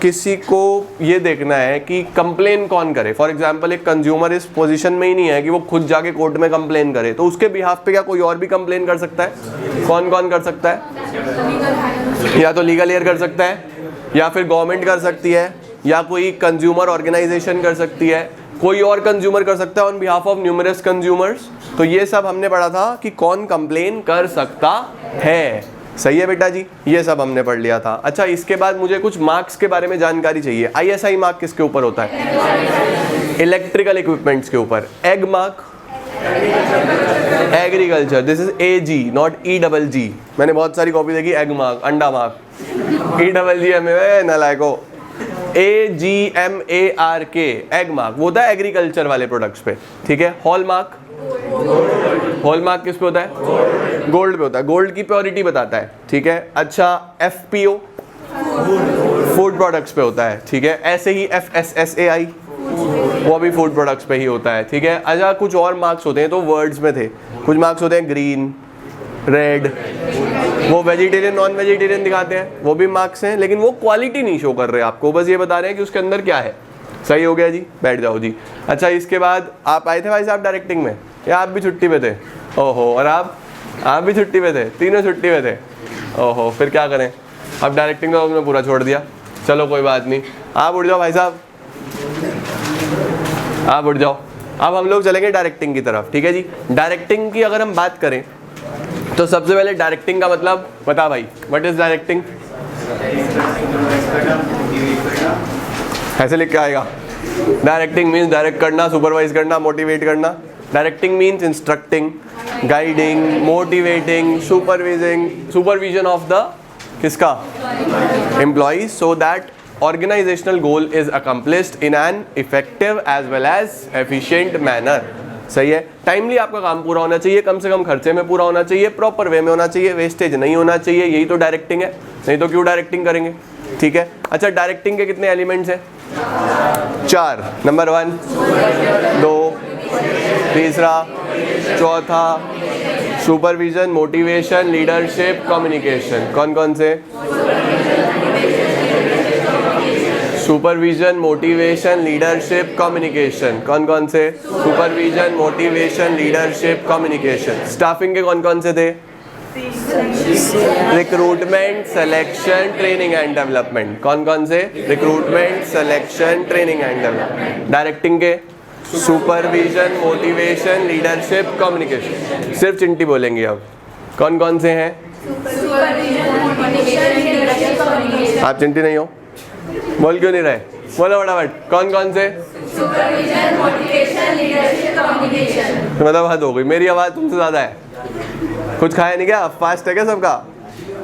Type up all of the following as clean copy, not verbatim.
किसी को ये देखना है कि कंप्लेन कौन करे। फॉर एग्जांपल एक कंज्यूमर इस पोजीशन में ही नहीं है कि वो खुद जाके कोर्ट में कंप्लेन करे, तो उसके बिहाफ पे क्या कोई और भी कंप्लेन कर सकता है? कौन कौन कर सकता है? या तो लीगल एयर कर सकता है, या फिर गवर्नमेंट कर सकती है, या कोई कंज्यूमर ऑर्गेनाइजेशन कर सकती है, कोई और कंज्यूमर कर सकता है on behalf of numerous consumers. तो ये सब हमने पढ़ा था कि कौन कंप्लेन कर सकता है। सही है बेटा जी, ये सब हमने पढ़ लिया था। अच्छा, इसके बाद मुझे कुछ मार्क्स के बारे में जानकारी चाहिए। ISI मार्क किसके ऊपर होता है? इलेक्ट्रिकल इक्विपमेंट्स के ऊपर। Egg mark agriculture, this is AG not EGG। मैंने बहुत सारी कॉपी देखी, एग मार्क अंडा मार्क, EGG में नलायको। AGMARK एग मार्क वो होता है एग्रीकल्चर वाले प्रोडक्ट्स पे, ठीक है। हॉल मार्क, हॉल मार्क किस पे होता है? गोल्ड पे होता है, गोल्ड की प्योरिटी बताता है, ठीक है। अच्छा, FPO फूड प्रोडक्ट्स पे होता है, ठीक है। ऐसे ही FSSAI वो भी फूड प्रोडक्ट्स पे ही होता है, ठीक है। अच्छा, कुछ और मार्क्स होते हैं तो वर्ड्स में थे, कुछ मार्क्स होते हैं ग्रीन, रेड, वो वेजिटेरियन नॉन वेजिटेरियन दिखाते हैं, वो भी मार्क्स हैं, लेकिन वो क्वालिटी नहीं शो कर रहे आपको, बस ये बता रहे हैं कि उसके अंदर क्या है। सही हो गया जी, बैठ जाओ जी। अच्छा, इसके बाद आप आए थे भाई साहब डायरेक्टिंग में, या आप भी छुट्टी पे थे? ओहो, और आप भी छुट्टी पे थे? तीनों छुट्टी पे थे? ओहो, फिर क्या करें, अब डायरेक्टिंग का उसने पूरा छोड़ दिया। चलो कोई बात नहीं, आप उठ जाओ भाई साहब, आप उठ जाओ। अब हम लोग चलेंगे डायरेक्टिंग की तरफ, ठीक है जी। डायरेक्टिंग की अगर हम बात करें तो सबसे पहले डायरेक्टिंग का मतलब बता भाई, व्हाट इज डायरेक्टिंग? ऐसे लिख के आएगा, डायरेक्टिंग मीन्स डायरेक्ट करना, सुपरवाइज करना, मोटिवेट करना। Directing means instructing, guiding, motivating, supervision of the किसका? Employee, so that organizational goal is accomplished in an effective as well as efficient manner। सही है, टाइमली आपका काम पूरा होना चाहिए, कम से कम खर्चे में पूरा होना चाहिए, प्रॉपर वे में होना चाहिए, वेस्टेज नहीं होना चाहिए, यही तो डायरेक्टिंग है, नहीं तो क्यों डायरेक्टिंग करेंगे, ठीक है। अच्छा, डायरेक्टिंग के कितने एलिमेंट्स हैं? 4। नंबर 1, 2, तीसरा, चौथा, सुपरविजन, मोटिवेशन, लीडरशिप, कम्युनिकेशन। कौन कौन से? Supervision, motivation, leadership, communication. कौन कौन से? Supervision, motivation, leadership, communication. Staffing के कौन कौन से थे? Recruitment, selection, training and development. कौन कौन से? Recruitment, selection, training and development. Directing के सुपरविजन, मोटिवेशन, लीडरशिप, कम्युनिकेशन। सिर्फ चिंटी बोलेंगे अब, कौन कौन से हैं? आप चिंटी नहीं हो, बोल क्यों नहीं रहे? बोलो फटाफट, कौन कौन से? Supervision, motivation, leadership, communication. मतलब हद हो गई, मेरी आवाज़ तुमसे ज़्यादा है। कुछ खाया नहीं क्या? फास्ट है क्या सबका?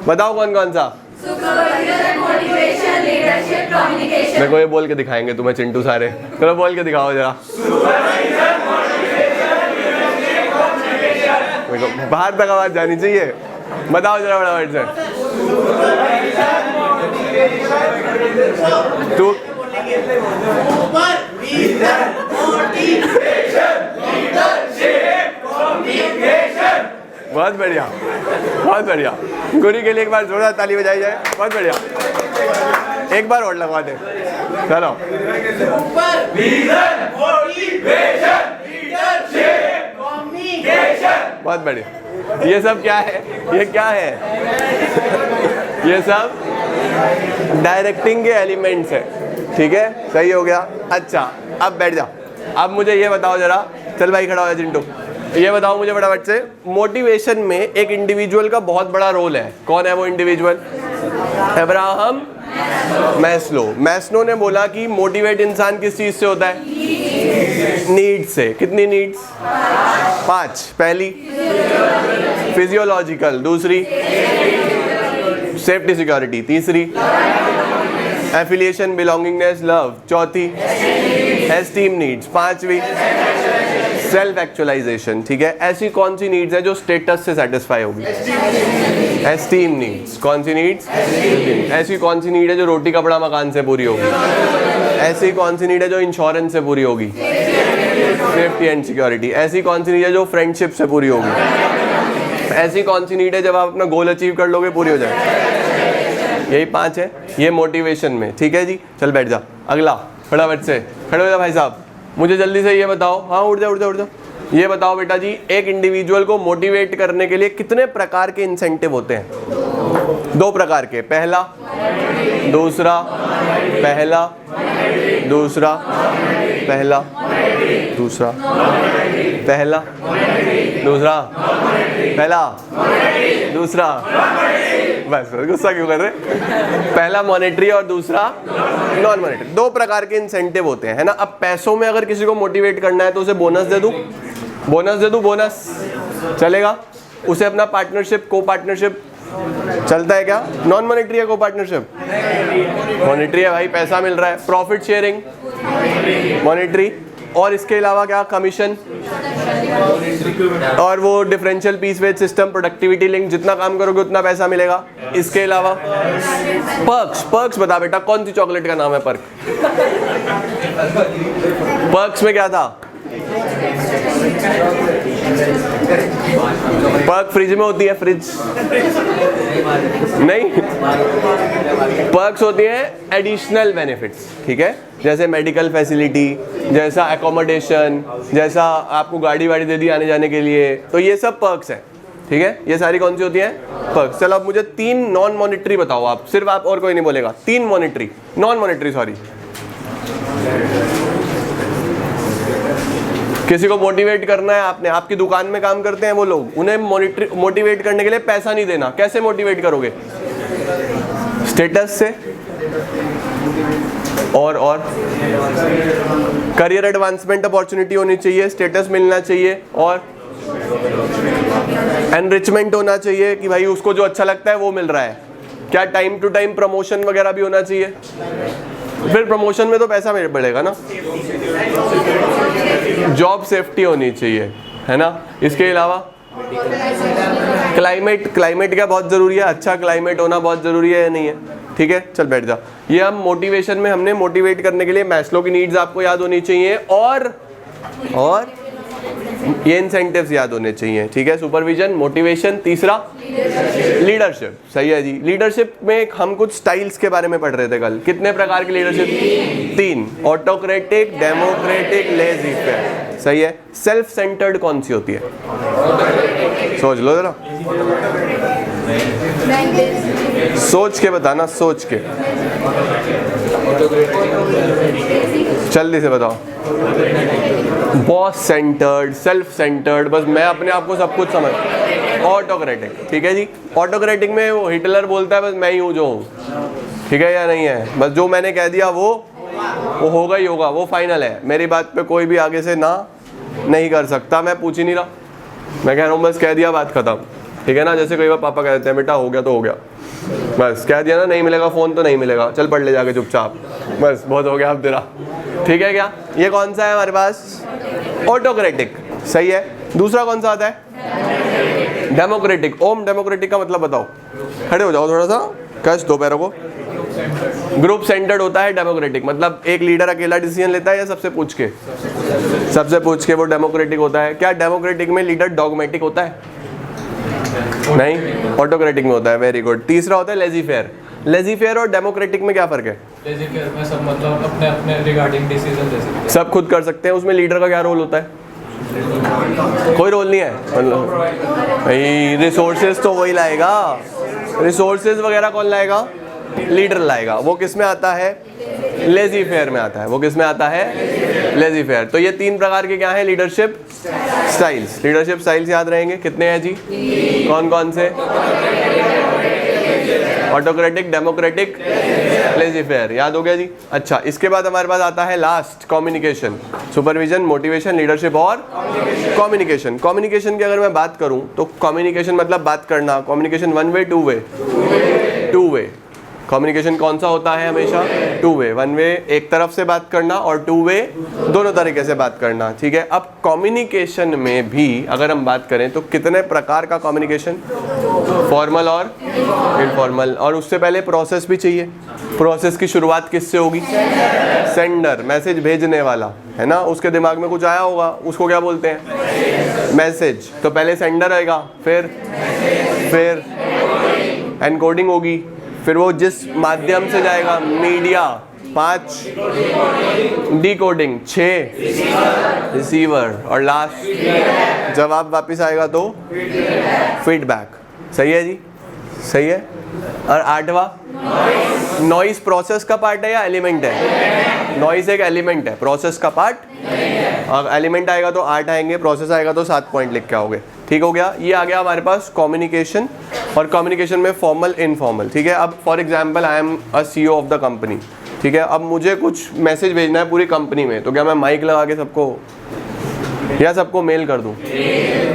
बताओ कौन कौन सा? Supervision, motivation, leadership, communication. मेरे को ये बोल के दिखाएंगे तुम्हें चिंटू सारे, चलो बोल के दिखाओ जरा। Supervision, motivation, leadership, communication. मेरे को बाहर तक आवाज़ जानी चाहिए, बताओ जरा फटाफट से। तो बहुत बढ़िया, बहुत बढ़िया। गुरी के लिए एक बार जोरदार ताली बजाई जाए, बहुत बढ़िया। एक बार और लगवा दे, चलो। बहुत बढ़िया। ये सब क्या है? ये क्या है? ये सब डायरेक्टिंग के एलिमेंट्स है, ठीक है। सही हो गया। अच्छा, अब बैठ जाओ। अब मुझे ये बताओ जरा, चल भाई खड़ा हो जा चिंटू, ये बताओ मुझे फटाफट से, मोटिवेशन में एक इंडिविजुअल का बहुत बड़ा रोल है। कौन है वो इंडिविजुअल? Abraham Maslow. मैस्लो ने बोला कि मोटिवेट इंसान किस चीज से होता है? नीड्स से। कितनी नीड्स? 5। पहली फिजियोलॉजिकल, दूसरी सेफ्टी सिक्योरिटी, तीसरी एफिलिएशन, बिलोंगिंगनेस, लव, चौथी एस्टीम नीड्स, पांचवी सेल्फ एक्चुअलाइजेशन, ठीक है। ऐसी कौन सी नीड्स है जो स्टेटस से सेटिस्फाई होगी? Esteem needs. कौन सी नीड्स? ऐसी कौन सी नीड है जो रोटी कपड़ा मकान से पूरी होगी? ऐसी कौन सी नीड है जो इंश्योरेंस से पूरी होगी? Safety and security. ऐसी कौन सी नीड है जो फ्रेंडशिप से पूरी होगी? ऐसी कौन सी नीड है जब आप अपना गोल अचीव कर लोगे पूरी हो जाए? यही 5 है, ये मोटिवेशन में। ठीक है जी, चल बैठ जा। अगला फटाफट से खड़े हो जा भाई साहब, मुझे जल्दी से ये बताओ। हाँ उठ जा उठ जा उठ जा। ये बताओ बेटा जी, एक इंडिविजुअल को मोटिवेट करने के लिए कितने प्रकार के इंसेंटिव होते हैं? 2 प्रकार के, पहला दूसरा, पहला दूसरा, पहला दूसरा, पहला दूसरा, पहला दूसरा। बस गुस्सा क्यों कर रहे? पहला मॉनेटरी और दूसरा नॉन मॉनेटरी। 2 प्रकार के इंसेंटिव होते हैं, है ना। अब पैसों में अगर किसी को मोटिवेट करना है तो उसे बोनस दे दूं, बोनस दे दूं, बोनस चलेगा। उसे अपना पार्टनरशिप, को पार्टनरशिप चलता है क्या? नॉन मॉनेटरी है को पार्टनरशिप? मॉनेटरी है भाई, पैसा मिल रहा है। प्रॉफिट शेयरिंग मॉनेटरी, और इसके अलावा क्या? कमीशन और वो differential piece wage system, productivity link, जितना काम करोगे उतना पैसा मिलेगा। इसके अलावा पर्क्स, पर्क्स बता बेटा, कौन सी चॉकलेट का नाम है पर्क? पर्क्स में क्या था? पर्क फ्रिज में होती है, फ्रिज नहीं, पर्क्स होती हैं एडिशनल बेनिफिट्स। ठीक है, जैसे मेडिकल फैसिलिटी, जैसा एकोमोडेशन, जैसा आपको गाड़ी वाड़ी दे दी आने जाने के लिए, तो ये सब पर्क्स हैं। ठीक है, ये सारी कौन सी होती हैं? पर्क्स। चलो अब मुझे 3 नॉन मॉनेटरी बताओ आप, सिर्फ आप और कोई नहीं बोलेगा। 3 मॉनेटरी, नॉन मॉनेटरी सॉरी। किसी को मोटिवेट करना है आपने, आपकी दुकान में काम करते हैं वो लोग, उन्हें मोटिवेट करने के लिए पैसा नहीं देना, कैसे मोटिवेट करोगे? स्टेटस से, और करियर एडवांसमेंट अपॉर्चुनिटी होनी चाहिए, स्टेटस मिलना चाहिए, और एनरिचमेंट होना चाहिए कि भाई उसको जो अच्छा लगता है वो मिल रहा है। क्या टाइम टू टाइम प्रमोशन वगैरह भी होना चाहिए? फिर प्रमोशन में तो पैसा बढ़ेगा ना। जॉब सेफ्टी होनी चाहिए, है ना। इसके अलावा क्लाइमेट, क्लाइमेट क्या बहुत ज़रूरी है? अच्छा क्लाइमेट होना बहुत ज़रूरी है या नहीं है? ठीक है, चल बैठ जा। ये हम मोटिवेशन में हमने मोटिवेट करने के लिए मैस्लो की नीड्स आपको याद होनी चाहिए, और ये इंसेंटिव्स याद होने चाहिए। ठीक है, सुपरविजन, मोटिवेशन, तीसरा लीडरशिप। सही है जी। लीडरशिप में हम कुछ स्टाइल्स के बारे में पढ़ रहे थे कल। कितने प्रकार की leadership? 3, autocratic, democratic, lazy fair. सही है। सेल्फ सेंटर्ड कौन सी होती है? सोच लो जरा, सोच के बताना, सोच के, जल्दी से बताओ। बॉस सेंटर्ड, सेल्फ सेंटर्ड, बस मैं अपने आप को सब कुछ समझ। ऑटोक्रेटिक, ठीक है जी। ऑटोक्रेटिक में वो हिटलर बोलता है बस मैं ही हूँ जो हूँ, ठीक है या नहीं है? बस जो मैंने कह दिया वो होगा ही होगा, वो फाइनल है। मेरी बात पे कोई भी आगे से ना नहीं कर सकता। मैं पूछ ही नहीं रहा, मैं कह रहा हूँ बस कह दिया, बात खत्म। ठीक है ना। जैसे कई बार पापा कह देते हैं बेटा हो गया तो हो गया, बस कह दिया ना, नहीं मिलेगा फ़ोन तो नहीं मिलेगा, चल पढ़ ले जाके चुपचाप, बस बहुत हो गया अब तेरा। ठीक है क्या? ये कौन सा है हमारे पास? ऑटोक्रेटिक। सही है। दूसरा कौन सा आता है? डेमोक्रेटिक। ओम, डेमोक्रेटिक का मतलब बताओ। खड़े हो जाओ थोड़ा सा, कस दो पैरों को। ग्रुप सेंटर्ड होता है डेमोक्रेटिक, मतलब एक लीडर अकेला डिसीजन लेता है या सबसे पूछ के? सबसे पूछ के, वो डेमोक्रेटिक होता है। क्या डेमोक्रेटिक में लीडर डॉगमेटिक होता है? नहीं, ऑटोक्रेटिक में होता है। Very good. तीसरा होता है लेजी फेयर। लेजी फेयर और डेमोक्रेटिक में क्या फर्क है? लेजी फेयर में सब मतलब अपने अपने रिगार्डिंग डिसीजन ले सकते हैं, सब खुद कर सकते हैं। उसमें लीडर का क्या रोल होता है? कोई रोल नहीं है, मतलब भाई रिसोर्सेज तो वही लाएगा, रिसोर्सेज वगैरह कौन लाएगा? लीडर लाएगा। वो किस में आता है? लेजी फेयर में आता है। वो किस में आता है? Lazy fair. तो ये 3 प्रकार के क्या है? Leadership styles. लीडरशिप स्टाइल्स याद रहेंगे। कितने हैं जी? कौन कौन से? Autocratic, democratic, lazy fair. याद हो गया जी। अच्छा, इसके बाद हमारे पास आता है last, communication. Supervision, motivation, leadership और कम्युनिकेशन। कम्युनिकेशन की अगर मैं बात करूं तो कम्युनिकेशन मतलब बात करना। कम्युनिकेशन 1 वे, 2 वे? 2 वे। कम्युनिकेशन कौन सा होता है? हमेशा 2 वे। 1 वे एक तरफ से बात करना, और 2 वे दोनों तरीके से बात करना। ठीक है। अब कम्युनिकेशन में भी अगर हम बात करें तो कितने प्रकार का कम्युनिकेशन? फॉर्मल और इनफॉर्मल। और उससे पहले प्रोसेस भी चाहिए। प्रोसेस की शुरुआत किससे होगी? सेंडर, मैसेज भेजने वाला, है ना। उसके दिमाग में कुछ आया होगा, उसको क्या बोलते हैं? मैसेज। तो पहले सेंडर आएगा, फिर एनकोडिंग होगी, फिर वो जिस माध्यम से जाएगा, मीडिया, 5 डिकोडिंग, 6 रिसीवर, और लास्ट जवाब वापस आएगा तो फीडबैक। सही है जी, सही है। और 8वां नॉइस प्रोसेस का पार्ट है या एलिमेंट है? नॉइस एक एलिमेंट है, प्रोसेस का पार्ट। और एलिमेंट आएगा तो 8 आएंगे, प्रोसेस आएगा तो 7 पॉइंट लिख के आओगे। ठीक हो गया। ये आ गया हमारे पास कम्युनिकेशन, और कम्युनिकेशन में फॉर्मल, इनफॉर्मल। ठीक है। अब for example I am a CEO of the company. ठीक है। अब मुझे कुछ मैसेज भेजना है पूरी कंपनी में, तो क्या मैं माइक लगा के सबको, या सबको मेल कर दूं?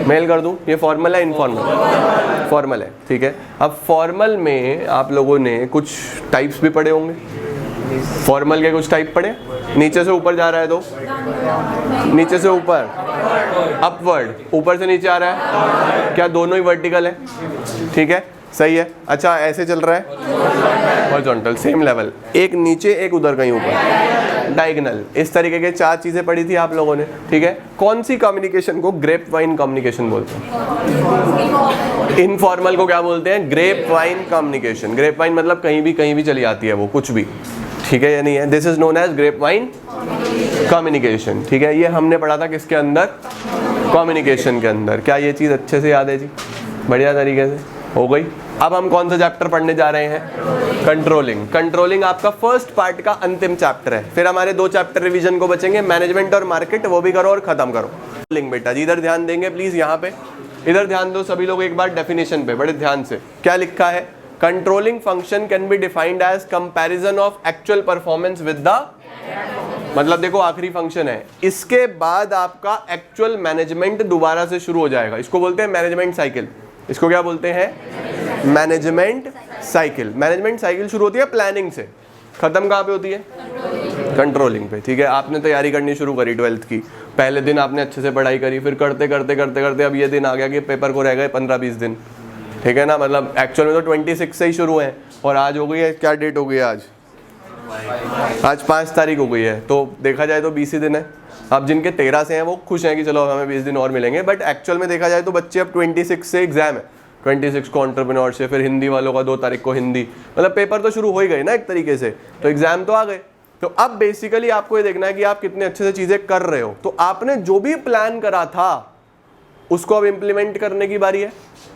मेल कर दूं। ये फॉर्मल है, इनफॉर्मल? फॉर्मल है। ठीक है। अब फॉर्मल में आप लोगों ने कुछ टाइप्स भी पढ़े होंगे। फॉर्मल के कुछ टाइप पढ़े। नीचे से ऊपर जा रहा है तो नीचे से ऊपर, अपवर्ड, ऊपर से नीचे आ रहा है, क्या दोनों ही वर्टिकल है? ठीक है, सही है। अच्छा, ऐसे चल रहा है हॉरिजॉन्टल, सेम लेवल, एक नीचे एक उधर कहीं ऊपर, डायगोनल। इस तरीके के 4 चीजें पढ़ी थी आप लोगों ने। ठीक है। कौन सी कम्युनिकेशन को ग्रेप वाइन कम्युनिकेशन बोलते हैं? इनफॉर्मल को क्या बोलते हैं? Grapevine communication. Grapevine मतलब कहीं भी चली आती है वो, कुछ भी। ठीक है या नहीं है? This is known as grapevine communication. ठीक है। ये हमने पढ़ा था किसके अंदर? कम्युनिकेशन के अंदर। क्या ये चीज अच्छे से याद है जी? बढ़िया तरीके से हो गई। अब हम कौन सा चैप्टर पढ़ने जा रहे हैं? कंट्रोलिंग। कंट्रोलिंग आपका फर्स्ट पार्ट का अंतिम चैप्टर है। फिर हमारे 2 चैप्टर रिवीजन को बचेंगे, मैनेजमेंट और मार्केट, वो भी करो और खत्म करो। कंट्रोलिंग बेटा जी, इधर ध्यान देंगे प्लीज, यहाँ पे इधर ध्यान दो सभी लोग एक बार डेफिनेशन पे बड़े ध्यान से। क्या लिखा है? Controlling function can be defined as comparison of actual performance with the, मतलब देखो आखिरी फंक्शन है, इसके बाद आपका एक्चुअल मैनेजमेंट दोबारा से शुरू हो जाएगा। इसको बोलते हैं मैनेजमेंट साइकिल। इसको क्या बोलते हैं? Management cycle. मैनेजमेंट साइकिल शुरू होती है प्लानिंग से, खत्म कहाँ पे होती है? कंट्रोलिंग पे। ठीक है। आपने तैयारी करनी शुरू करी 12th की, पहले दिन आपने अच्छे से पढ़ाई करी, फिर करते करते करते करते अब ये दिन आ गया कि पेपर को रह गए 15-20 दिन। ठीक है ना, मतलब एक्चुअल में तो 26 से ही शुरू है, और आज हो गई है, क्या डेट हो गई है आज? 5 तारीख हो गई है, तो देखा जाए तो 20 ही दिन है। अब जिनके 13 से हैं वो खुश हैं कि चलो हमें 20 दिन और मिलेंगे, बट एक्चुअल में देखा जाए तो बच्चे अब 26 से एग्जाम है, 26 को एंटरप्रेन्योरशिप, फिर हिंदी वालों का 2 तारीख को हिंदी, मतलब पेपर तो शुरू हो ही गए ना एक तरीके से, तो एग्जाम तो आ गए। तो अब बेसिकली आपको ये देखना है कि आप कितने अच्छे से चीजें कर रहे हो। तो आपने जो भी प्लान करा था उसको अब इम्प्लीमेंट करने की बारी है।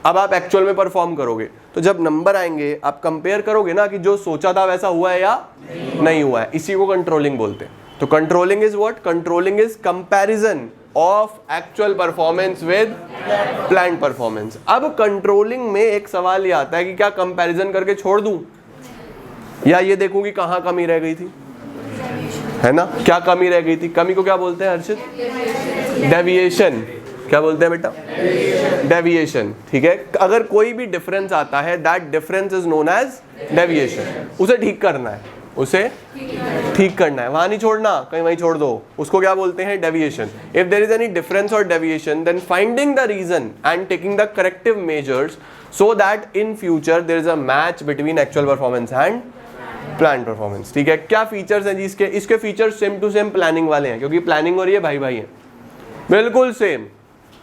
अब आप एक्चुअल में परफॉर्म करोगे, तो जब नंबर आएंगे आप कंपेयर करोगे ना कि जो सोचा था वैसा हुआ है या नहीं हुआ है। इसी को कंट्रोलिंग बोलते हैं। तो controlling is what? Controlling is comparison of actual performance with planned performance. अब कंट्रोलिंग में एक सवाल ये आता है कि क्या कंपैरिजन करके छोड़ दूं, या ये देखूं कि कहां कमी रह गई थी, है ना? क्या कमी रह गई थी? कमी को क्या बोलते हैं हर्षित? डेविएशन। क्या बोलते हैं बेटा? डेविएशन। ठीक है। अगर कोई भी डिफरेंस आता है, that difference is known as deviation. उसे ठीक करना है, उसे ठीक करना है, वहां नहीं छोड़ना, कहीं वहीं छोड़ दो, उसको क्या बोलते हैं? Deviation. If there is any difference और deviation, then finding the reason and taking the corrective measures so that in future there is a match between actual performance and plan performance. ठीक है। क्या फीचर्स हैं जी इसके? इसके features same to same planning वाले हैं, क्योंकि प्लानिंग हो रही है भाई भाई है,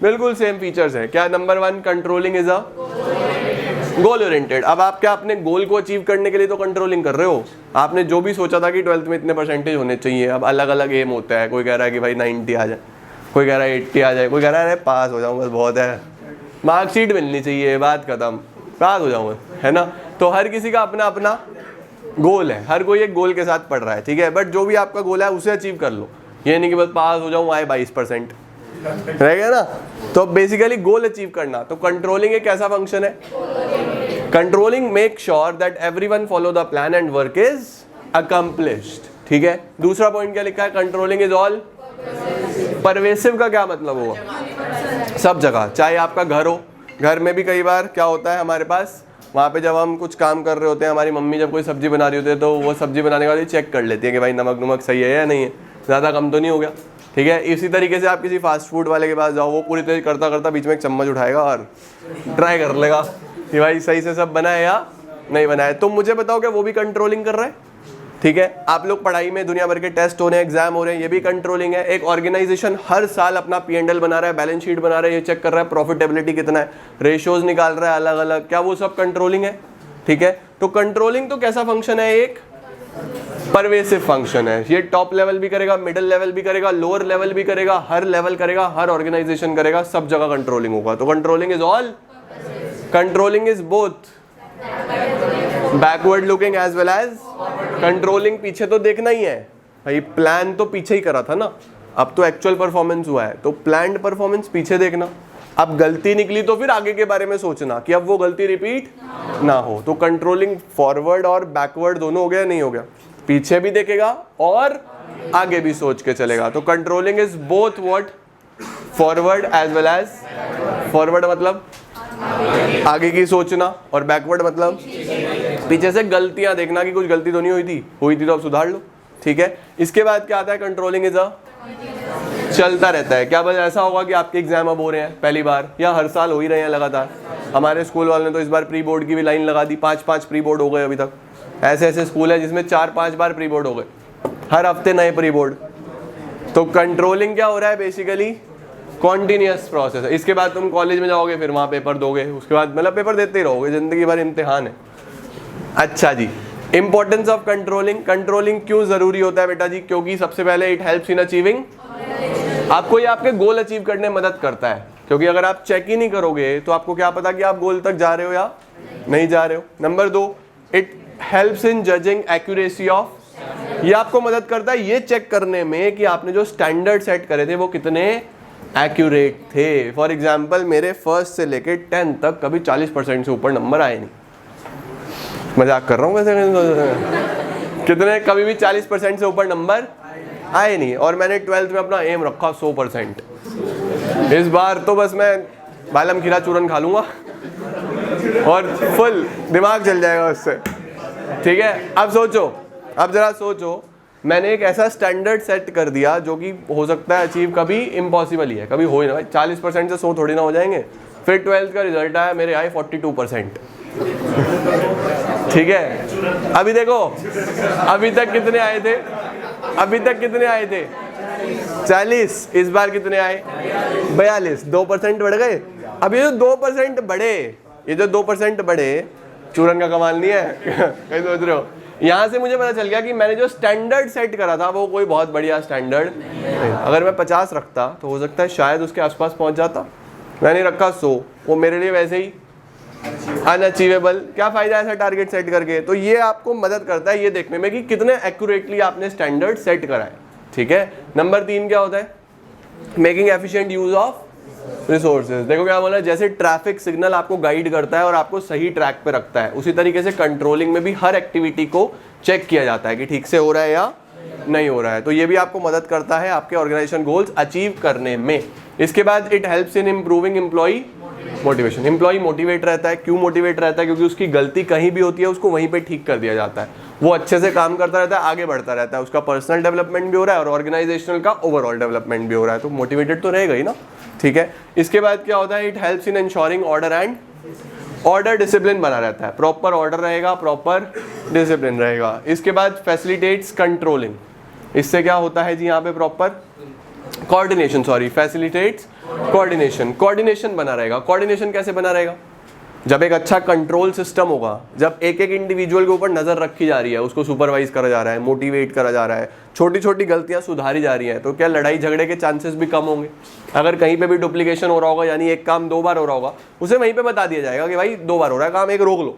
बिल्कुल सेम फीचर्स है। क्या? Number 1, controlling is a goal oriented. अब आप क्या अपने गोल को अचीव करने के लिए तो कंट्रोलिंग कर रहे हो। आपने जो भी सोचा था कि 12th में इतने परसेंटेज होने चाहिए, अब अलग अलग एम होता है। कोई कह रहा है कि भाई 90 आ जाए, कोई कह रहा है 80 आ जाए, कोई कह रहा है पास हो जाऊँ बस बहुत है, मार्कशीट मिलनी चाहिए, बात खत्म, पास हो जाऊँ, है ना? तो हर किसी का अपना अपना गोल है, हर कोई एक गोल के साथ पढ़ रहा है। ठीक है। बट जो भी आपका गोल है उसे अचीव कर लो, ये नहीं कि बस पास हो जाऊँ, आए 22% रह गया ना। तो बेसिकली गोल अचीव करना। तो कंट्रोलिंग एक ऐसा फंक्शन है, controlling make sure that everyone follow the plan and work is accomplished. ठीक है। दूसरा पॉइंट क्या लिखा है? Controlling is all pervasive. का क्या मतलब हुआ? सब जगह, चाहे आपका घर हो, घर में भी कई बार क्या होता है हमारे पास, वहाँ पे जब हम कुछ काम कर रहे होते हैं, हमारी मम्मी जब कोई सब्जी बना रही होती है तो वो सब्जी बनाने वाली चेक कर लेती है कि भाई नमक सही है या नहीं है, ज़्यादा कम तो नहीं हो गया। ठीक है। इसी तरीके से आप किसी फास्ट फूड वाले के पास जाओ, वो पूरी तरह करता करता बीच में एक चम्मच उठाएगा और ट्राई कर लेगा कि भाई सही से सब बना है या नहीं बना है। तो मुझे बताओ क्या वो भी कंट्रोलिंग कर रहा है? ठीक है। आप लोग पढ़ाई में दुनिया भर के टेस्ट हो रहे हैं, एग्जाम हो रहे हैं, ये भी कंट्रोलिंग है। एक ऑर्गेनाइजेशन हर साल अपना P&L बना रहा है, बैलेंस शीट बना रहा है, ये चेक कर रहा है प्रॉफिटेबिलिटी कितना है, रेशियोज निकाल रहा है अलग अलग, क्या वो सब कंट्रोलिंग है? ठीक है। तो कंट्रोलिंग तो कैसा फंक्शन है, एक परवेसिव फंक्शन है। ये टॉप लेवल भी करेगा, मिडिल लेवल भी करेगा, लोअर लेवल भी करेगा, हर लेवल करेगा, हर ऑर्गेनाइजेशन करेगा, सब जगह कंट्रोलिंग होगा। तो controlling is all, controlling is both backward looking as well as controlling. पीछे तो देखना ही है भाई, प्लान तो पीछे ही करा था ना, अब तो एक्चुअल परफॉर्मेंस हुआ है, तो प्लान्ड परफॉर्मेंस पीछे देखना। अब गलती निकली तो फिर आगे के बारे में सोचना कि अब वो गलती रिपीट ना हो। तो कंट्रोलिंग फॉरवर्ड और बैकवर्ड दोनों हो गया, नहीं हो गया, पीछे भी देखेगा और आगे भी सोच के चलेगा। तो controlling is both what, forward as well as, forward मतलब आगे की सोचना और बैकवर्ड मतलब पीछे से गलतियां देखना कि कुछ गलती तो नहीं हुई थी तो अब सुधार लो, ठीक है। इसके बाद क्या आता है, कंट्रोलिंग इज अ चलता रहता है। क्या बस ऐसा होगा कि आपके एग्जाम अब हो रहे हैं पहली बार, या हर साल हो ही रहे हैं लगातार। हमारे स्कूल वालों ने तो इस बार प्री बोर्ड की भी लाइन लगा दी, 5 प्री बोर्ड हो गए अभी तक। ऐसे ऐसे स्कूल है जिसमें 4-5 बार प्री बोर्ड हो गए, हर हफ्ते नए प्री बोर्ड। तो कंट्रोलिंग क्या हो रहा है, बेसिकली कॉन्टिन्यूस प्रोसेस है। इसके बाद तुम कॉलेज में जाओगे, फिर वहाँ पेपर दोगे, उसके बाद मतलब पेपर देते ही रहोगे, जिंदगी भर इम्तिहान है। अच्छा जी, इंपॉर्टेंस ऑफ कंट्रोलिंग। कंट्रोलिंग क्यों जरूरी होता है बेटा जी, क्योंकि सबसे पहले इट हेल्प्स इन अचीविंग, आपको ये आपके गोल अचीव करने में मदद करता है। क्योंकि अगर आप चेक ही नहीं करोगे तो आपको क्या पता कि आप गोल तक जा रहे हो या नहीं जा रहे हो। Number 2, it helps in judging accuracy of, ये आपको मदद करता है ये चेक करने में कि आपने जो स्टैंडर्ड सेट करे थे वो कितने एक्यूरेट थे। फॉर एग्जाम्पल, मेरे फर्स्ट से लेके 10th तक कभी 40% से ऊपर नंबर आए नहीं, मजाक कर रहा हूँ वैसे, कितने कभी भी 40% से ऊपर नंबर आए नहीं। और मैंने 12th में अपना एम रखा 100%। इस बार तो बस मैं बालम खीरा चूरन खा लूंगा और फुल दिमाग चल जाएगा उससे, ठीक है। अब सोचो, अब जरा सोचो, मैंने एक ऐसा स्टैंडर्ड सेट कर दिया जो कि हो सकता है अचीव कभी इम्पॉसिबल ही है, कभी हो ही ना भाई, 40% से 100 थोड़ी ना हो जाएंगे। फिर 12th का रिजल्ट आया, मेरे आए 42%, ठीक है। अभी देखो, अभी तक कितने आए थे, अभी तक कितने आए थे 40, इस बार कितने आए 42, 2% बढ़ गए। अब ये जो 2% बढ़े, ये जो 2% बढ़े, चूरन का कमाल नहीं है कहीं सोच रहे हो। यहाँ से मुझे पता चल गया कि मैंने जो स्टैंडर्ड सेट करा था वो कोई बहुत बढ़िया स्टैंडर्ड नहीं। अगर मैं 50 रखता तो हो सकता है शायद उसके आसपास पहुँच जाता, मैंने रखा 100, वो मेरे लिए वैसे ही अनअचीवेबल। क्या फायदा ऐसा टारगेट सेट करके। तो ये आपको मदद करता है ये देखने में कि कितने एक्यूरेटली आपने स्टैंडर्ड सेट करा है, ठीक है। नंबर 3 क्या होता है, making efficient use of resources. देखो क्या बोला, जैसे ट्रैफिक सिग्नल आपको गाइड करता है और आपको सही ट्रैक पे रखता है, उसी तरीके से कंट्रोलिंग में भी हर एक्टिविटी को चेक किया जाता है कि ठीक से हो रहा है या नहीं हो रहा है। तो ये भी आपको मदद करता है आपके ऑर्गेनाइजेशन गोल्स अचीव करने में। इसके बाद it helps in improving employee motivation. Employee motivate रहता है, क्यों मोटिवेट रहता है, क्योंकि उसकी गलती कहीं भी होती है उसको वहीं पे ठीक कर दिया जाता है, वो अच्छे से काम करता रहता है, आगे बढ़ता रहता है, उसका पर्सनल डेवलपमेंट भी हो रहा है और ऑर्गेनाइजेशनल का ओवरऑल डेवलपमेंट भी हो रहा है, तो मोटिवेटेड तो रहेगा ही ना, ठीक है। इसके बाद क्या होता है, it helps in ensuring order and order, discipline बना रहता है, प्रॉपर ऑर्डर रहेगा, प्रॉपर डिसिप्लिन रहेगा। इसके बाद फैसिलिटेट्स कंट्रोलिंग, इससे क्या होता है जी यहाँ पे proper coordination, sorry facilitates coordination, coordination बना रहेगा। कोऑर्डिनेशन कैसे बना रहेगा, जब एक अच्छा कंट्रोल सिस्टम होगा, जब एक एक इंडिविजुअल के ऊपर नजर रखी जा रही है, उसको सुपरवाइज करा जा रहा है, मोटिवेट करा जा रहा है, छोटी छोटी गलतियां सुधारी जा रही हैं, तो क्या लड़ाई झगड़े के चांसेस भी कम होंगे। अगर कहीं पे भी डुप्लीकेशन हो रहा होगा, यानी एक काम 2 बार हो रहा होगा, उसे वहीं पे बता दिया जाएगा कि भाई 2 बार हो रहा है काम, एक रोक लो,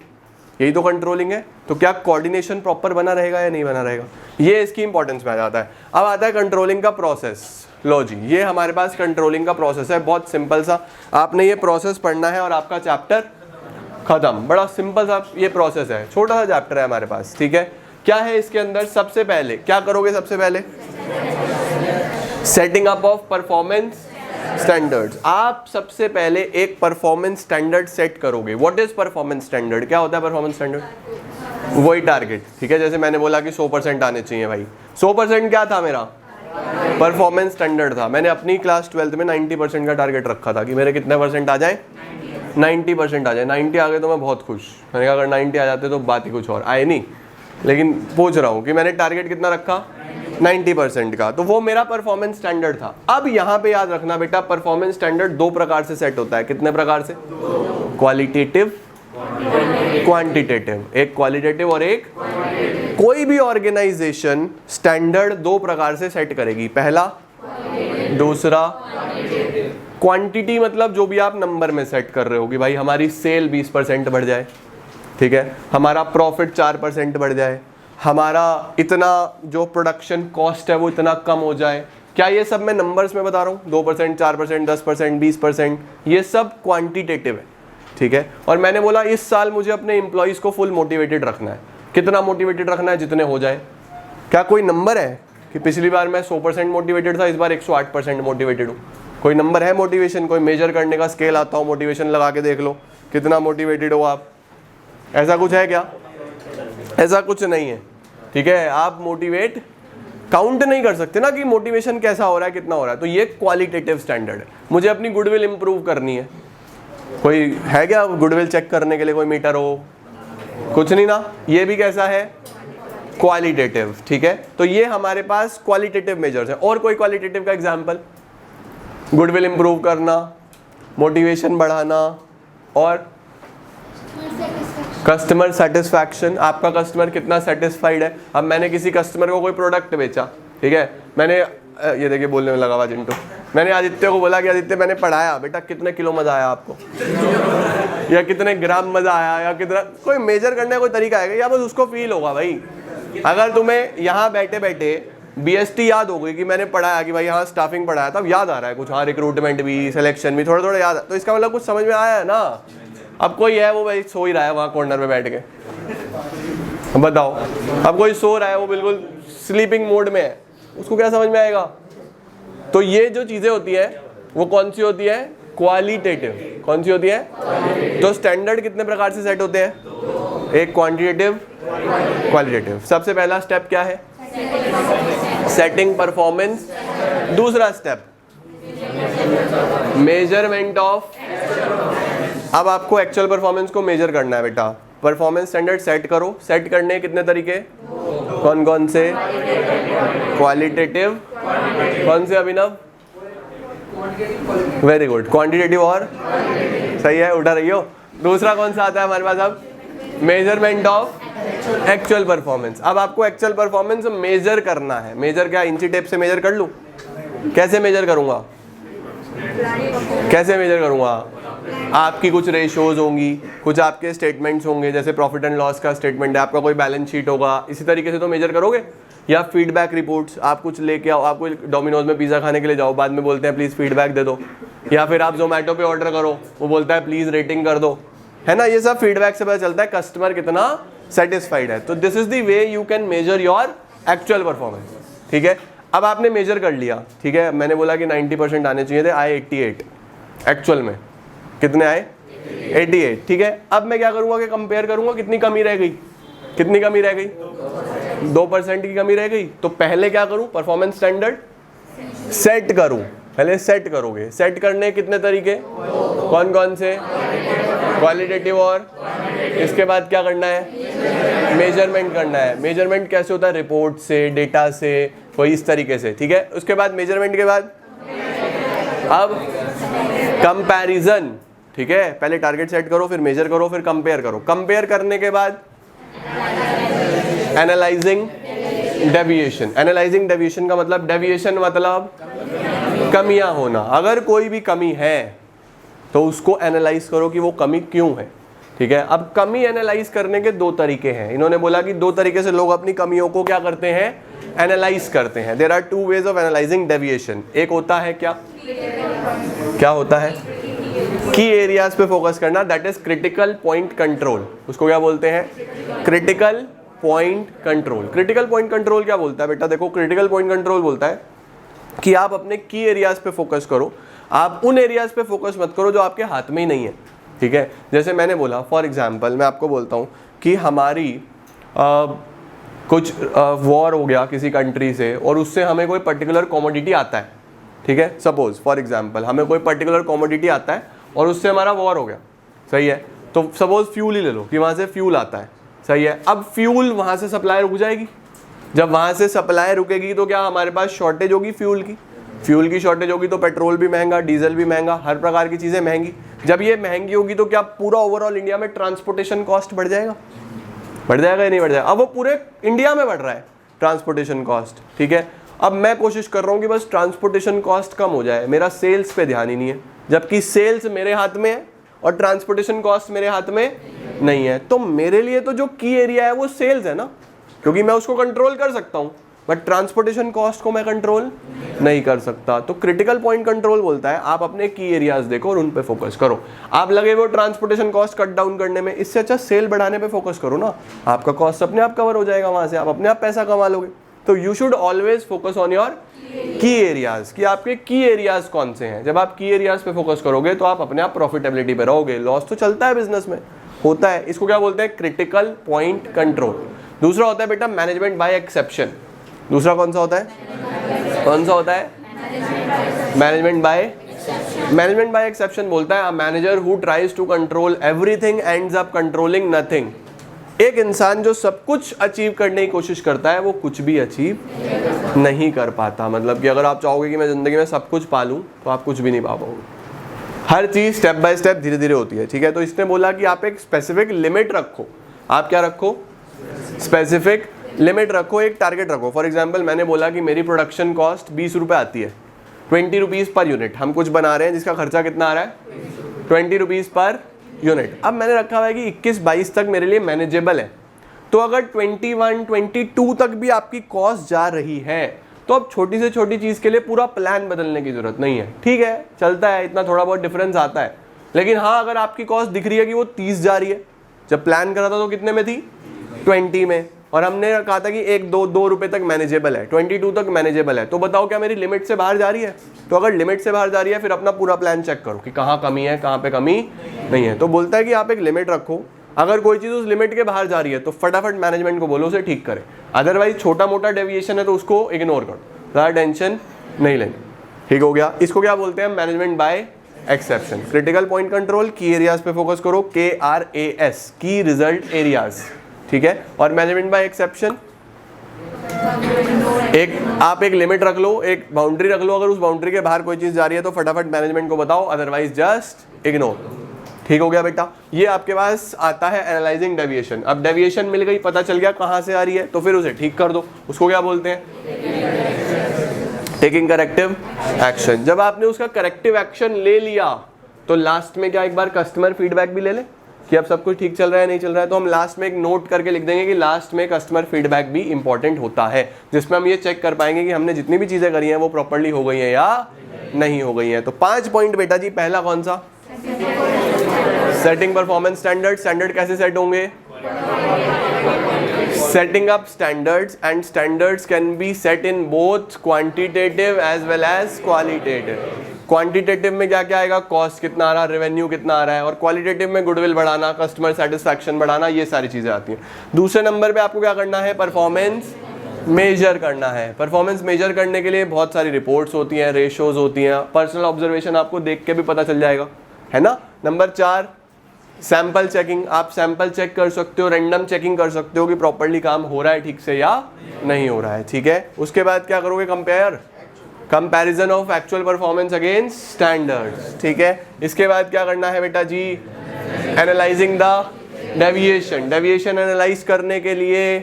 यही तो कंट्रोलिंग है। तो क्या कोऑर्डिनेशन प्रॉपर बना रहेगा या नहीं बना रहेगा, ये इसकी इंपॉर्टेंस में आ जाता है। अब आता है कंट्रोलिंग का प्रोसेस। लो जी, ये हमारे पास कंट्रोलिंग का प्रोसेस है, बहुत सिंपल सा, आपने ये प्रोसेस पढ़ना है और आपका चैप्टर खत्म। बड़ा सिंपल सा ये प्रोसेस है, छोटा सा चैप्टर है हमारे पास, ठीक है। क्या है इसके अंदर, सबसे पहले क्या करोगे, सबसे पहले setting up of performance standards. आप सबसे पहले एक परफॉर्मेंस स्टैंडर्ड सेट करोगे। व्हाट इज परफॉर्मेंस स्टैंडर्ड, क्या होता है परफॉर्मेंस स्टैंडर्ड, वही टारगेट, ठीक है। जैसे मैंने बोला कि 100% आने चाहिए भाई, 100% क्या था मेरा परफॉर्मेंस स्टैंडर्ड था। मैंने अपनी क्लास 12th में 90% का टारगेट रखा था कि मेरे कितने परसेंट आ जाए, 90% आ जाए। 90 आ गए तो मैं बहुत खुश, मैंने कहा अगर 90 आ जाते तो बात ही कुछ और, आए नहीं, लेकिन पूछ रहा हूँ कि मैंने टारगेट कितना रखा 90% का, तो वो मेरा परफॉर्मेंस स्टैंडर्ड था। अब यहाँ पे याद रखना बेटा, परफॉर्मेंस स्टैंडर्ड 2 प्रकार से सेट होता है। कितने प्रकार से, क्वालिटेटिव क्वांटिटेटिव, एक क्वालिटेटिव और एक कोई भी ऑर्गेनाइजेशन स्टैंडर्ड दो प्रकार से सेट करेगी, पहला, दूसरा क्वांटिटी मतलब जो भी आप नंबर में सेट कर रहे हो कि भाई हमारी सेल 20% बढ़ जाए, ठीक है, हमारा प्रॉफिट 4% बढ़ जाए, हमारा इतना जो प्रोडक्शन कॉस्ट है वो इतना कम हो जाए। क्या ये सब मैं नंबर्स में बता रहा हूँ? 2%, 4%, 10%, 20%, ये सब क्वांटिटेटिव है, ठीक है। और मैंने बोला इस साल मुझे अपने एम्प्लॉयज़ को फुल मोटिवेटेड रखना है। कितना मोटिवेटेड रखना है? जितने हो जाए। क्या कोई नंबर है कि पिछली बार मैं 100% मोटिवेटेड था, इस बार 108% मोटिवेटेड हूँ? कोई नंबर है मोटिवेशन? कोई मेजर करने का स्केल आता हो? मोटिवेशन लगा के देख लो कितना मोटिवेटेड हो आप। ऐसा कुछ है क्या? ऐसा कुछ नहीं है, ठीक है। आप मोटिवेट काउंट नहीं कर सकते ना कि मोटिवेशन कैसा हो रहा है, कितना हो रहा है। तो ये क्वालिटेटिव स्टैंडर्ड है। मुझे अपनी गुडविल इंप्रूव करनी है, कोई है क्या गुडविल चेक करने के लिए कोई मीटर हो? कुछ नहीं ना। ये भी कैसा है? क्वालिटेटिव, ठीक है। तो ये हमारे पास क्वालिटेटिव मेजर्स है। और कोई क्वालिटेटिव का एग्जांपल? गुडविल इंप्रूव करना, मोटिवेशन बढ़ाना, और कस्टमर सेटिस्फैक्शन, आपका कस्टमर कितना सेटिस्फाइड है। अब मैंने किसी कस्टमर को कोई प्रोडक्ट बेचा, ठीक है, मैंने ये देखिए बोलने में लगा हुआ चिंटू, मैंने आदित्य को बोला कि आदित्य मैंने पढ़ाया, बेटा कितने किलो मजा आया आपको या कितने ग्राम मजा आया, या कितना, कोई मेजर करने का कोई तरीका आएगा या बस उसको फील होगा। भाई अगर तुम्हें यहाँ बैठे बैठे BST याद हो गई कि मैंने पढ़ाया कि भाई यहाँ स्टाफिंग पढ़ाया, तब याद आ रहा है कुछ, हाँ रिक्रूटमेंट भी, सिलेक्शन भी थोड़ा थोड़ा याद है, तो इसका मतलब कुछ समझ में आया है ना। अब कोई है वो भाई सो ही रहा है वहाँ कॉर्नर में बैठ के, बताओ। अब कोई सो रहा है, वो बिल्कुल स्लीपिंग मोड में है, उसको क्या समझ में आएगा? तो ये जो चीज़ें होती है वो कौन सी होती है? क्वालिटेटिव। कौन सी होती है? तो स्टैंडर्ड कितने प्रकार से सेट होते हैं? एक क्वांटिटेटिव, क्वालिटेटिव। सबसे पहला स्टेप क्या है? Setting performance. दूसरा स्टेप मेजरमेंट ऑफ। अब आपको एक्चुअल परफॉर्मेंस को मेजर करना है बेटा। परफॉर्मेंस स्टैंडर्ड सेट करो। सेट करने कितने तरीके? कौन कौन से? क्वालिटेटिव। कौन से अभिनव? वेरी गुड, क्वांटिटेटिव और सही है, उठा रही हो। दूसरा कौन सा आता है हमारे पास? अब मेजरमेंट ऑफ एक्चुअल परफॉर्मेंस। अब आपको एक्चुअल परफॉर्मेंस मेजर करना है। मेजर क्या? इंची टेप से मेजर कर लूं? कैसे मेजर करूंगा? कैसे मेजर करूंगा? आपकी कुछ रेशियोज होंगी, कुछ आपके स्टेटमेंट्स होंगे, जैसे प्रॉफिट एंड लॉस का स्टेटमेंट है, आपका कोई बैलेंस शीट होगा, इसी तरीके से तो मेजर करोगे। या फीडबैक रिपोर्ट्स, आप कुछ लेके आओ, आपको डोमिनोज में पिज़्ज़ा खाने के लिए जाओ, बाद में बोलते हैं प्लीज़ फीडबैक दे दो। या फिर आप जोमेटो पे ऑर्डर करो, वो बोलता है प्लीज़ रेटिंग कर दो, है ना। ये सब फीडबैक से पता चलता है कस्टमर कितना सेटिस्फाइड है। तो this is the way you can measure your actual performance, ठीक है। अब आपने मेजर कर लिया, ठीक है, मैंने बोला कि 90% आने चाहिए थे, आए 88। एक्चुअल में कितने आए? 88, ठीक है। अब मैं क्या करूंगा कि कंपेयर करूंगा कितनी कमी रह गई। कितनी कमी रह गई? 2% की कमी रह गई। तो पहले क्या करूं? परफॉर्मेंस स्टैंडर्ड सेट करूं। पहले सेट करोगे। सेट करने कितने तरीके? कौन कौन से? क्वालिटेटिव। और इसके बाद क्या करना है? मेजरमेंट करना है। मेजरमेंट कैसे होता है? रिपोर्ट से, डेटा से, कोई इस तरीके से, ठीक है। उसके बाद मेजरमेंट के बाद अब कंपैरिजन, ठीक है। पहले टारगेट सेट करो, फिर मेजर करो, फिर कंपेयर करो। कंपेयर करने के बाद एनालाइजिंग डेविएशन। एनालाइजिंग डेविएशन का मतलब, डेविएशन मतलब कमियां होना। अगर कोई भी कमी है तो उसको एनालाइज करो कि वो कमी क्यों है, ठीक है। अब कमी एनालाइज करने के दो तरीके हैं। इन्होंने बोला कि दो तरीके से लोग अपनी कमियों को क्या करते हैं? एनालाइज करते हैं। There are two ways of analysing deviation. एक होता है क्या? क्या होता है? की एरियाज पे फोकस करना, that is critical point control. उसको क्या बोलते हैं? Critical point control. Critical point control क्या बोलता है बेटा? देखो, क्रिटिकल पॉइंट कंट्रोल बोलता है कि आप अपने की एरियाज पे फोकस करो। आप उन एरियाज पे फोकस मत करो जो आपके हाथ में ही नहीं है, ठीक है। जैसे मैंने बोला, फॉर एग्जांपल मैं आपको बोलता हूँ कि हमारी कुछ वॉर हो गया किसी कंट्री से, और उससे हमें कोई पर्टिकुलर कमोडिटी आता है, ठीक है। सपोज फॉर एग्जांपल हमें कोई पर्टिकुलर कमोडिटी आता है और उससे हमारा वॉर हो गया, सही है। तो सपोज फ्यूल ही ले लो कि वहाँ से फ्यूल आता है, सही है। अब फ्यूल वहाँ से सप्लाई रुक जाएगी। जब वहाँ से सप्लाई रुकेगी तो क्या हमारे पास शॉर्टेज होगी फ्यूल की। फ्यूल की शॉर्टेज होगी तो पेट्रोल भी महंगा, डीजल भी महंगा, हर प्रकार की चीज़ें महंगी। जब ये महंगी होगी तो क्या पूरा ओवरऑल इंडिया में ट्रांसपोर्टेशन कॉस्ट बढ़ जाएगा? बढ़ जाएगा या नहीं बढ़ जाएगा? अब वो पूरे इंडिया में बढ़ रहा है ट्रांसपोर्टेशन कॉस्ट, ठीक है। अब मैं कोशिश कर रहा हूँ कि बस ट्रांसपोर्टेशन कॉस्ट कम हो जाए, मेरा सेल्स पे ध्यान ही नहीं है, जबकि सेल्स मेरे हाथ में है और ट्रांसपोर्टेशन कॉस्ट मेरे हाथ में नहीं है। तो मेरे लिए तो जो की एरिया है वो सेल्स है ना, क्योंकि मैं उसको कंट्रोल कर सकता हूँ, बट ट्रांसपोर्टेशन कॉस्ट को मैं कंट्रोल नहीं कर सकता। तो क्रिटिकल पॉइंट कंट्रोल बोलता है आप अपने की एरियाज देखो और उन पे फोकस करो। आप लगे वो ट्रांसपोर्टेशन कॉस्ट कट डाउन करने में, इससे अच्छा सेल बढ़ाने पे फोकस करो ना, आपका कॉस्ट अपने आप कवर हो जाएगा, वहां से आप अपने आप पैसा कमा लोगे। तो you should always focus on your की एरियाज, कि आपके की एरियाज कौन से हैं। जब आप की एरियाज पे फोकस करोगे तो आप अपने आप प्रॉफिटेबिलिटी पे रहोगे। लॉस तो चलता है बिजनेस में, होता है, इसको क्या बोलते हैं? Critical point control. दूसरा होता है बेटा मैनेजमेंट बाय एक्सेप्शन। दूसरा कौन सा होता है? कौन सा होता है? मैनेजमेंट बाय एक्सेप्शन बोलता है a manager who tries to control everything ends up controlling nothing. एक इंसान जो सब कुछ अचीव करने की कोशिश करता है वो कुछ भी अचीव नहीं कर पाता। मतलब कि अगर आप चाहोगे कि मैं जिंदगी में सब कुछ पालूं तो आप कुछ भी नहीं पा पाओगे। हर चीज स्टेप बाय स्टेप धीरे धीरे होती है, ठीक है। तो इसने बोला कि आप एक स्पेसिफिक लिमिट रखो। आप क्या रखो? स्पेसिफिक लिमिट रखो, एक टारगेट रखो। फॉर एग्जाम्पल मैंने बोला कि मेरी प्रोडक्शन कॉस्ट 20 रुपये आती है, 20 रुपीज़ पर यूनिट। हम कुछ बना रहे हैं जिसका खर्चा कितना आ रहा है? 20 रुपीज़ पर यूनिट। अब मैंने रखा हुआ है कि 21-22 तक मेरे लिए मैनेजेबल है। तो अगर 21-22 तक भी आपकी कॉस्ट जा रही है तो अब छोटी से छोटी चीज़ के लिए पूरा प्लान बदलने की जरूरत नहीं है, ठीक है, चलता है, इतना थोड़ा बहुत डिफरेंस आता है। लेकिन हाँ, अगर आपकी कॉस्ट दिख रही है कि वो 30 जा रही है, जब प्लान करा था तो कितने में थी? 20 में, और हमने कहा था कि 1-2 रुपए तक मैनेजेबल है, 22 तक मैनेजेबल है। तो बताओ क्या मेरी लिमिट से बाहर जा रही है? तो अगर लिमिट से बाहर जा रही है फिर अपना पूरा प्लान चेक करो कि कहाँ कमी है, कहाँ पे कमी नहीं है। तो बोलता है कि आप एक लिमिट रखो, अगर कोई चीज़ उस लिमिट के बाहर जा रही है तो फटाफट मैनेजमेंट को बोलो उसे ठीक करे। अदरवाइज छोटा मोटा डेविएशन है तो उसको इग्नोर करो, ज़्यादा टेंशन नहीं लेनी, ठीक हो गया। इसको क्या बोलते हैं? Management by exception. Critical point control, की एरियाज पे फोकस करो, KRAS, की रिजल्ट एरियाज, ठीक है। और मैनेजमेंट बाय एक्सेप्शन, आप एक लिमिट रख लो, एक बाउंड्री रख लो, अगर उस बाउंड्री के बाहर कोई चीज जा रही है तो फटाफट मैनेजमेंट को बताओ, अदरवाइज जस्ट इग्नोर, ठीक हो गया बेटा। ये आपके पास आता है एनालाइजिंग डेविएशन। अब डेविएशन मिल गई, पता चल गया कहाँ से आ रही है, तो फिर उसे ठीक कर दो। उसको क्या बोलते हैं? Taking corrective action. जब आपने उसका करेक्टिव एक्शन ले लिया तो लास्ट में क्या एक बार कस्टमर फीडबैक भी ले ले कि अब सब कुछ ठीक चल रहा है नहीं चल रहा है। तो हम लास्ट में एक नोट करके लिख देंगे कि लास्ट में कस्टमर फीडबैक भी इंपॉर्टेंट होता है, जिसमें हम ये चेक कर पाएंगे कि हमने जितनी भी चीजें करी हैं वो प्रॉपर्ली हो गई हैं या नहीं हो गई हैं। तो 5 पॉइंट बेटा जी। पहला कौन सा? Setting performance standard. स्टैंडर्ड कैसे सेट होंगे? Setting up standards, and standards can be set in both quantitative as well as qualitative. Quantitative में क्या क्या आएगा? कॉस्ट कितना आ रहा है, रेवेन्यू कितना आ रहा है, और क्वालिटेटिव में गुडविल बढ़ाना, कस्टमर सेटिस्फैक्शन बढ़ाना, ये सारी चीजें आती हैं। दूसरे नंबर पे आपको क्या करना है? परफॉर्मेंस मेजर करना है। परफॉर्मेंस मेजर करने के लिए बहुत सारी रिपोर्ट्स होती हैं, रेशोज होती हैं, पर्सनल ऑब्जर्वेशन आपको देख के भी पता चल जाएगा, है ना। Number 4 sample checking. आप सैंपल चेक कर सकते हो, रैंडम चेकिंग कर सकते हो कि प्रॉपर्ली काम हो रहा है ठीक से या नहीं हो रहा है, ठीक है। उसके बाद क्या करोगे? Comparison of actual performance against standards, ठीक है। इसके बाद क्या करना है बेटा जी? Analysing the deviation. Deviation analyse करने के लिए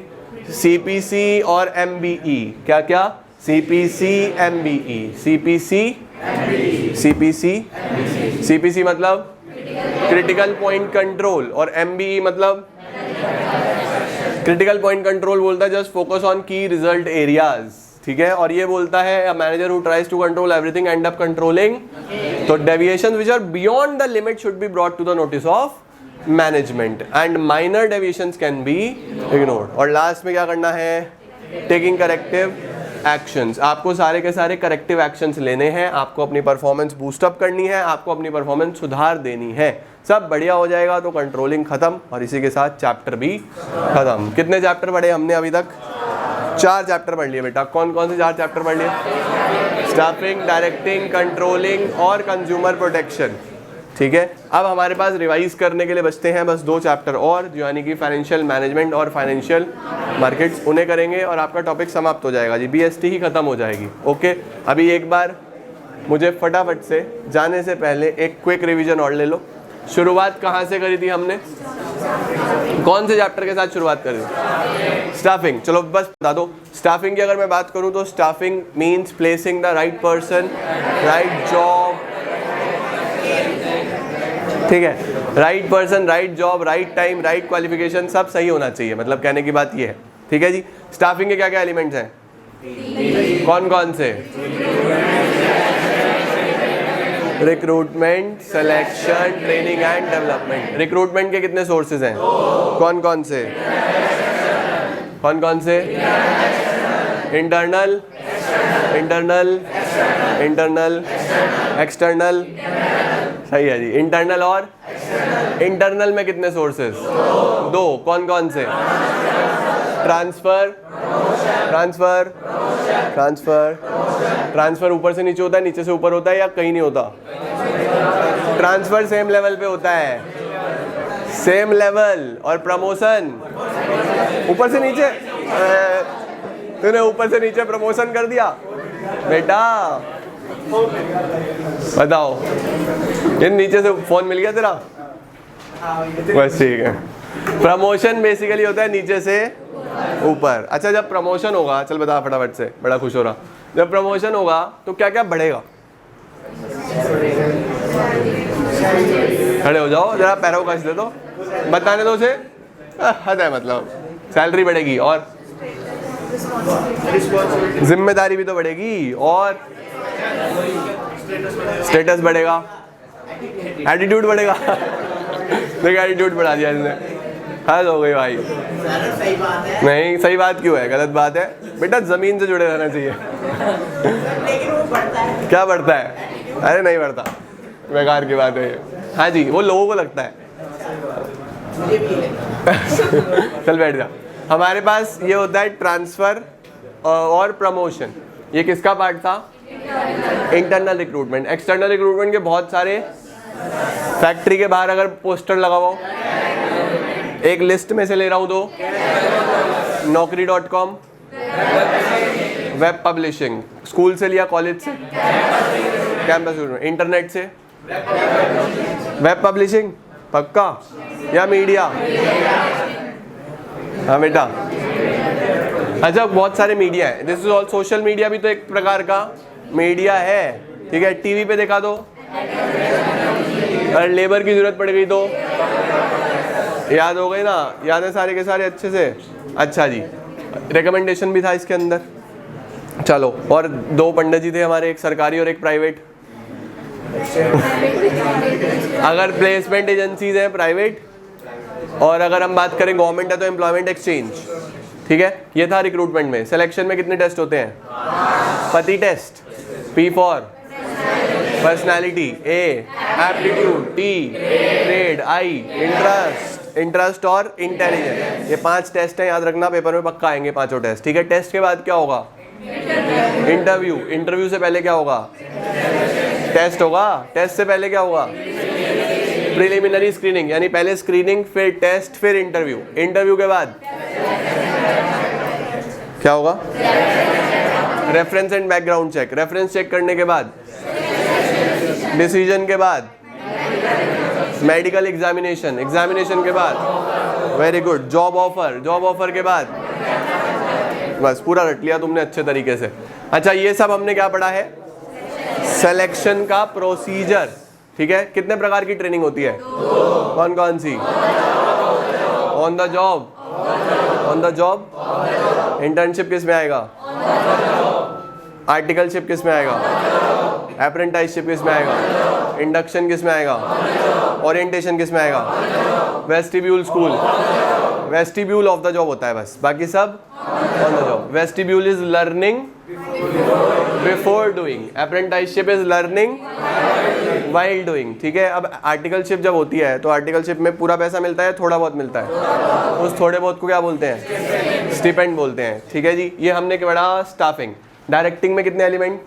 CPC और MBE। क्या क्या? CPC MBE। CPC मतलब क्रिटिकल पॉइंट कंट्रोल, और MBE मतलब क्रिटिकल पॉइंट कंट्रोल बोलता है just focus on key result areas, ठीक है। और ये बोलता है a manager who tries to control everything end up controlling. तो deviations which are beyond the limit should be brought to the notice of management, and minor deviations can be ignored. और last में क्या करना है? Taking corrective actions. आपको सारे के सारे करेक्टिव एक्शंस लेने हैं, आपको अपनी परफॉर्मेंस बूस्ट अप करनी है, आपको अपनी परफॉर्मेंस सुधार देनी है। सब बढ़िया हो जाएगा तो कंट्रोलिंग खत्म, और इसी के साथ चैप्टर भी खत्म। कितने चैप्टर पढ़े हमने अभी तक? 4 चैप्टर पढ़ लिए बेटा। कौन कौन से 4 चैप्टर पढ़ लिए? स्टाफिंग, डायरेक्टिंग, कंट्रोलिंग और कंज्यूमर प्रोटेक्शन, ठीक है। अब हमारे पास रिवाइज करने के लिए बचते हैं बस 2 चैप्टर और, जो यानी कि फाइनेंशियल मैनेजमेंट और फाइनेंशियल मार्केट्स। उन्हें करेंगे और आपका टॉपिक समाप्त हो जाएगा जी, BST ही खत्म हो जाएगी। ओके, अभी एक बार मुझे फटाफट से जाने से पहले एक क्विक रिवीजन और ले लो। शुरुआत कहाँ से करी थी हमने? कौन से चैप्टर के साथ शुरुआत करी? स्टाफिंग। चलो बस बता दो, स्टाफिंग की अगर मैं बात करूँ तो staffing means placing the right person, right job, ठीक है, right person, right job, right time, right qualification, सब सही होना चाहिए, मतलब कहने की बात ये है, ठीक है जी। स्टाफिंग के क्या क्या एलिमेंट्स हैं? कौन कौन से? Recruitment, selection, training and development. Recruitment के कितने सोर्सेज हैं? कौन कौन से? कौन कौन से? इंटरनल, इंटरनल, इंटरनल, एक्सटर्नल, सही है जी। इंटरनल और इंटरनल में कितने सोर्सेज? दो। कौन कौन से? ट्रांसफर, ट्रांसफर, ट्रांसफर, ट्रांसफर ऊपर से नीचे होता है, नीचे से ऊपर होता है, या कहीं नहीं होता? ट्रांसफर सेम लेवल पे होता है, सेम लेवल। और प्रमोशन ऊपर से नीचे। तूने ऊपर से नीचे प्रमोशन कर दिया बेटा, बताओ। ये नीचे से फोन मिल गया तेरा? बस ठीक है। प्रमोशन बेसिकली होता है नीचे से ऊपर। अच्छा, जब प्रमोशन होगा, चल बता फटाफट से, बड़ा खुश हो रहा। जब प्रमोशन होगा तो क्या क्या बढ़ेगा? खड़े हो जाओ जरा, पैरों का कस दे दो, बताने दो उसे। हद है, मतलब सैलरी बढ़ेगी और जिम्मेदारी भी तो बढ़ेगी, और स्टेटस बढ़ेगा, एटीट्यूड बढ़ेगा। देख एटीट्यूड बढ़ा दिया इसने, हद हो गई भाई। नहीं, सही बात क्यों है? गलत बात है बेटा, जमीन से जुड़े रहना चाहिए। क्या बढ़ता है? अरे नहीं बढ़ता, बेकार की बात है ये। हाँ जी, वो लोगों को लगता है। चल बैठ जा। हमारे पास ये होता है ट्रांसफर और प्रमोशन। ये किसका पार्ट था? Internal recruitment. एक्सटर्नल रिक्रूटमेंट के बहुत सारे, फैक्ट्री के बाहर अगर पोस्टर लगा हुआ, एक लिस्ट में से ले रहा हूँ दो, naukri.com, वेब पब्लिशिंग, स्कूल से लिया, कॉलेज से, कैंपस, इंटरनेट से, वेब पब्लिशिंग पक्का, या मीडिया? हाँ बेटा। अच्छा, बहुत सारे मीडिया है, this is all social media भी तो एक प्रकार का मीडिया है, ठीक है। टीवी पे दिखा दो, अगर लेबर की जरूरत पड़ गई तो याद हो गई ना, याद है सारे के सारे अच्छे से। अच्छा जी, रिकमेंडेशन भी था इसके अंदर। चलो, और दो पंडित जी थे हमारे, एक सरकारी और एक प्राइवेट। अगर प्लेसमेंट एजेंसीज हैं प्राइवेट, और अगर हम बात करें गवर्नमेंट है तो एम्प्लॉयमेंट एक्सचेंज, ठीक है। ये था रिक्रूटमेंट में। सिलेक्शन में कितने टेस्ट होते हैं? PATI test, P for personality, A aptitude, T trade, I interest और इंटेलिजेंस। ये 5 टेस्ट हैं, याद रखना, पेपर में पक्का आएंगे पांचों टेस्ट, ठीक है। टेस्ट के बाद क्या होगा? इंटरव्यू। इंटरव्यू से पहले क्या होगा? टेस्ट होगा। टेस्ट से पहले क्या होगा? प्रिलिमिनरी स्क्रीनिंग, यानी पहले स्क्रीनिंग, फिर टेस्ट, फिर इंटरव्यू। इंटरव्यू के बाद क्या होगा? Reference and background check. Reference check करने के बाद डिसीजन के बाद मेडिकल एग्जामिनेशन, एग्जामिनेशन के बाद very good job offer, job offer के बाद बस पूरा रट लिया तुमने अच्छे तरीके से। अच्छा, ये सब हमने क्या पढ़ा है? सिलेक्शन का प्रोसीजर, ठीक है। कितने प्रकार की ट्रेनिंग होती है? कौन कौन सी? On the job, on the job. Internship किस में आएगा? आर्टिकलशिप किस में आएगा? अप्रेंटिसशिप किस में आएगा? इंडक्शन किस में आएगा? ओरिएंटेशन किस में आएगा? Vestibule school, vestibule of the job होता है बस, बाकी सब on the job. Vestibule is learning before doing, apprenticeship is learning while doing, ठीक है। अब आर्टिकलशिप जब होती है तो आर्टिकलशिप में पूरा पैसा मिलता है, थोड़ा बहुत मिलता है, उस थोड़े बहुत को क्या बोलते हैं? स्टिपेंड बोलते हैं, ठीक है जी। ये हमने क्या पढ़ा? स्टाफिंग। डायरेक्टिंग में कितने element?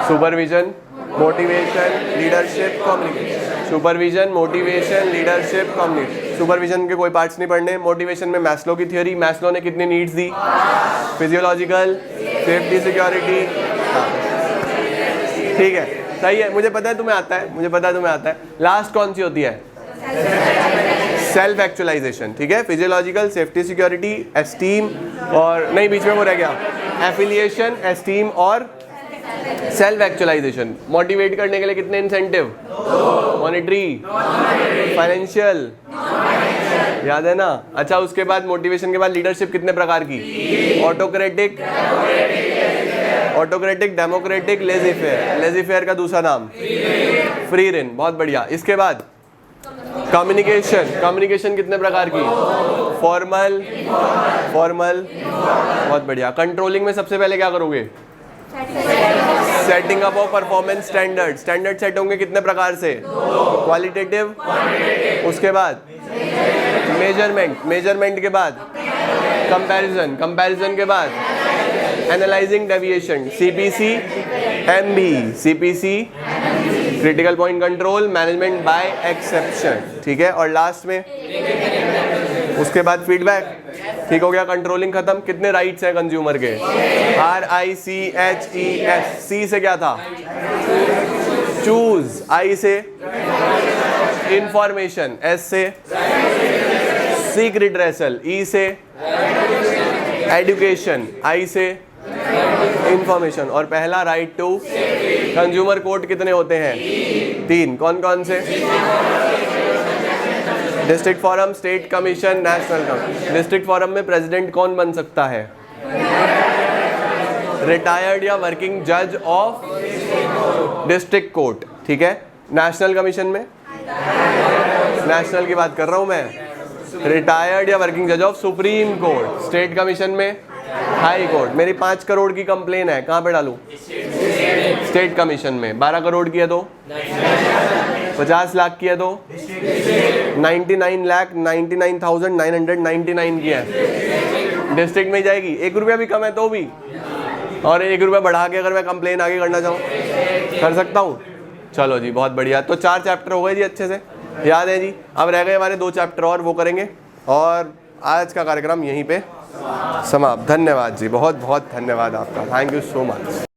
Supervision, motivation, leadership, communication. Supervision, motivation, leadership, communication. Supervision के कोई पार्ट्स नहीं पढ़ने। मोटिवेशन में मैस्लो की थ्योरी, मैस्लो ने कितनी नीड्स दी? फिजियोलॉजिकल, सेफ्टी, सिक्योरिटी, ठीक है, सही है, मुझे पता है तुम्हें आता है, मुझे पता है तुम्हें आता है। लास्ट कौन सी होती है? Self actualisation. ठीक है, फिजियोलॉजिकल, सेफ्टी, सिक्योरिटी, एस्टीम और नहीं, बीच में वो रह गया, एफिलिएशन, एस्टीम और सेल्फ एक्चुअलाइजेशन। मोटिवेट करने के लिए कितने इंसेंटिव? मॉनेटरी, फाइनेंशियल, याद है ना? अच्छा, उसके बाद मोटिवेशन के बाद लीडरशिप कितने प्रकार की? Autocratic, autocratic, democratic, lazy fair. Lazy fair का दूसरा नाम फ्री रेन। बहुत बढ़िया। इसके बाद कम्युनिकेशन। कम्युनिकेशन कितने प्रकार की? फॉर्मल, फॉर्मल, बहुत बढ़िया। कंट्रोलिंग में सबसे पहले क्या करोगे? Setting up of performance standard. Standard set होंगे कितने प्रकार से? क्वालिटेटिव, उसके बाद मेजरमेंट, मेजरमेंट के बाद कंपैरिजन, कंपैरिजन के बाद analysing deviation, CPC, MB, CPC, critical point control, management by exception. ठीक है, और लास्ट में उसके बाद फीडबैक। ठीक हो गया, कंट्रोलिंग खत्म। कितने राइट्स हैं कंज्यूमर के? RICHES। सी से क्या था? चूज, आई से इंफॉर्मेशन, एस से सीक रिड्रेसल, ई से एजुकेशन, आई से इंफॉर्मेशन और पहला राइट टू कंज्यूमर कोर्ट। कितने होते हैं? 3। कौन कौन से? District forum, state commission, national commission. District forum में प्रेसिडेंट कौन बन सकता है? रिटायर्ड या वर्किंग जज ऑफ डिस्ट्रिक्ट कोर्ट। ठीक है, नेशनल कमीशन में, नेशनल की बात कर रहा हूं मैं, रिटायर्ड या वर्किंग जज of supreme court. State commission में हाई कोर्ट। मेरी 5 करोड़ की कंप्लेन है, कहाँ पे डालूं? स्टेट कमीशन में। 12 करोड़ की है तो 50 लाख की है तो 99,99,999 की है, डिस्ट्रिक्ट में ही जाएगी। 1 रुपया भी कम है तो भी, और 1 रुपया बढ़ा के अगर मैं कंप्लेन आगे करना चाहूँ कर सकता हूँ। चलो जी, बहुत बढ़िया। तो 4 चैप्टर हो गए जी, अच्छे से याद है जी। अब रह गए हमारे 2 चैप्टर और, वो करेंगे और आज का कार्यक्रम यहीं पे समाप्त। धन्यवाद जी, बहुत बहुत धन्यवाद आपका, थैंक यू सो मच।